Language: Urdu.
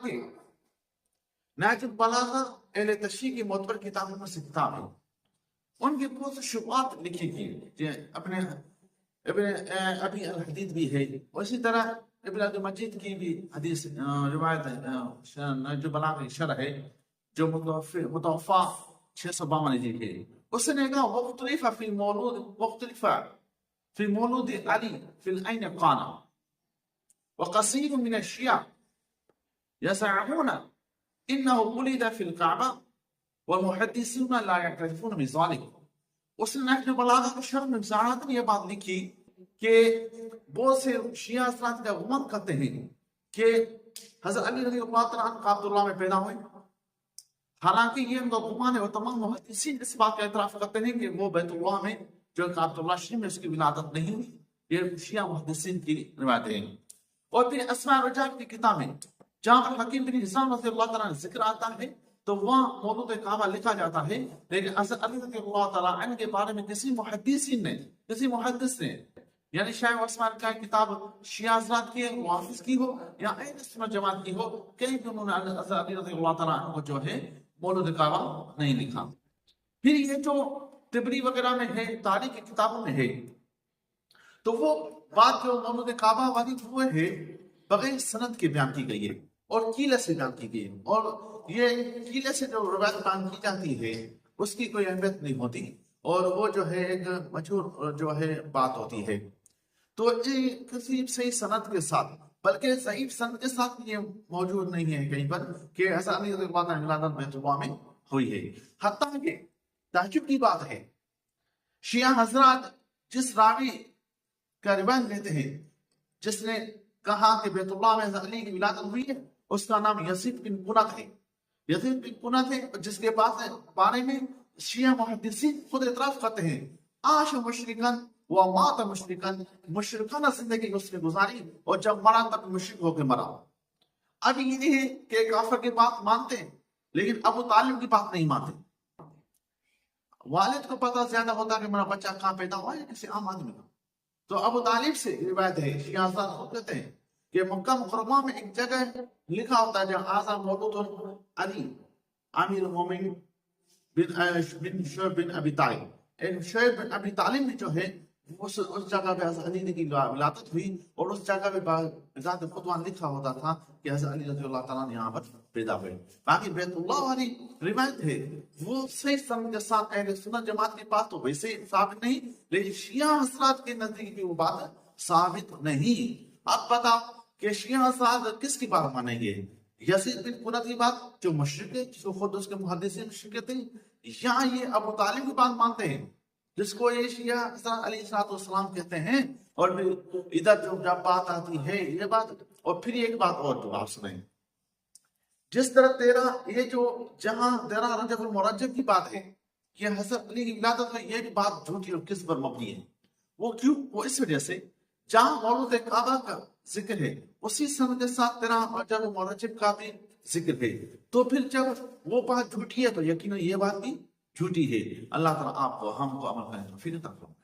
کے نہج البلاغہ اہل تشریح کی معتبر کتابوں میں سے کتاب ہے. ان کی بہت سے شبہات لکھی گئی اپنے ابن ابی الحدید بھی ہے. اسی طرح ابن عبد المجید کی بھی حدیث روایت نہج البلاغہ کی شرح ہے جو متوفا 652 ہجری ہے. اس نے کہا مختلف فی مولود علی فی العین قانا وقصیر من الشیعہ یزعمون انه ولد فی الکعبہ والمحدثون لا يعترفون بذلك. اس نے نہج البلاغہ کے شرح میں وضاحت یہ بات لکھی کہ بہت سے شیعہ حضرات کا گمان کرتے ہیں کہ حضرت علی رضی اللہ تعالیٰ عنہ کعبۃ اللہ میں پیدا ہوئے، حالانکہ یہ ان کا گمان ہے. وہ تمام محدثین اس بات کا اعتراف کرتے ہیں کہ وہ بیت اللہ میں جو کعبۃ اللہ شریف میں اس کی ولادت نہیں ہوئی. یہ شیعہ محدثین کی روایتیں ہیں. اور پھر اسماء الرجال کی کتابیں جہاں پر حکیم بن حزام رضی اللہ تعالیٰ عنہ ذکر آتا ہے تو وہاں مولود کعبہ لکھا جاتا ہے، لیکن حضرت علی رضی اللہ تعالیٰ عنہ کے بارے میں کسی محدث نے یعنی شیعہ و اسماء کا کتاب شیعہ حضرات کی ہو، حافظ کی ہو یا اہل سنت جماعت کی ہو، کہیں بھی انہوں نے حضرت علی رضی اللہ تعالیٰ عنہ کو جو ہے مولود کعبہ نہیں لکھا. پھر یہ جو طبری وغیرہ میں ہے، تاریخ کی کتابوں میں ہے، تو وہ بات جو مولود کعبہ والی ہوئے ہے بغیر سند کے بیان کی گئی ہے اور کیلے سے بیان کی گئی ہے. اور یہ کیلے سے جو روایت بیان کی جاتی ہے اس کی کوئی اہمیت نہیں ہوتی اور وہ جو ہے ایک مشہور جو ہے بات ہوتی ہے. تو یہ کسی صحیح سند کے ساتھ بلکہ ضعیف سند کے ساتھ یہ موجود نہیں ہے کہیں پر کہ حضرت علی رضی اللہ عنہ ولادت بیت اللہ میں ہوئی ہے. حتیٰ کہ تعجب کی بات ہے شیعہ حضرات جس راوی کا روایت لیتے ہیں جس نے کہا کہ بیت اللہ میں حضرت علی کی ولادت ہوئی ہے، اس کا نام یزید بن قنت ہے. یزید بن قنت ہے جس کے بارے میں شیعہ محدثین خود اعتراف کرتے ہیں عاش مشرکن ومات مشرکن، مشرکانہ زندگی اس نے گزاری اور جب مرا تب مشرک ہو کے مرا. اب یہ نہیں ہے کہ کافر کی بات مانتے ہیں لیکن ابو طالب کی بات نہیں مانتے. والد کو پتہ زیادہ ہوتا کہ میرا بچہ کہاں پیدا ہوا ہے کسی عام آدمی کا. تو ابو طالب سے روایت ہے، شیعہ حضرات خود کہتے ہیں کہ مکہ مکرمہ میں ایک جگہ لکھا ہوتا ہے جہاں آزا مولود علی امیر المومنین بن شعیب بن ابی طالب. شعیب بن ابی طالب میں جو ہے اس جگہ پہ حضرت علی کی ولادت ہوئی اور اس جگہ پہ بذات خطوان لکھا ہوتا تھا کہ حضرت علی رضی اللہ تعالیٰ نے یہاں پر پیدا ہوئے. باقی بیت اللہ والی روایت ہے وہ صحیح سند کے ساتھ اہل سنت جماعت کی بات تو ویسے ثابت نہیں، لیکن شیعہ حضرات کے نزدیک بھی وہ بات ثابت نہیں. اب بتاؤ کہ شیعہ حضرات کس کی بات مانیں گے؟ یزید بن قنت کی بات جو مشرک ہے، جو خود اس کے محدثین مشرک تھے، یا یہ ابو طالب کی بات مانتے ہیں جس کو یہ شیعہ حضرت علیہ السلام کہتے ہیں؟ اور پھر ادھر جو جب بات آتی ہے یہ بات، اور پھر ایک بات اور جو آپ سنیں، جس طرح یہ جو جہاں 13 رجب المرجب کی بات ہے کہ حضرت علی کی ولادت ہے، یہ بھی بات جھوٹی اور کس پر مبنی ہے. وہ کیوں؟ وہ اس وجہ سے جہاں مولود کعبہ کا ذکر ہے اسی سند کے ساتھ 13 رجب المرجب کا بھی ذکر ہے، تو پھر جب وہ بات جھوٹی ہے تو یقیناً یہ بات بھی جھوٹی ہے. اللہ تعالیٰ آپ کو ہم کو عمل کرنے کی توفیق عطا فرمائے.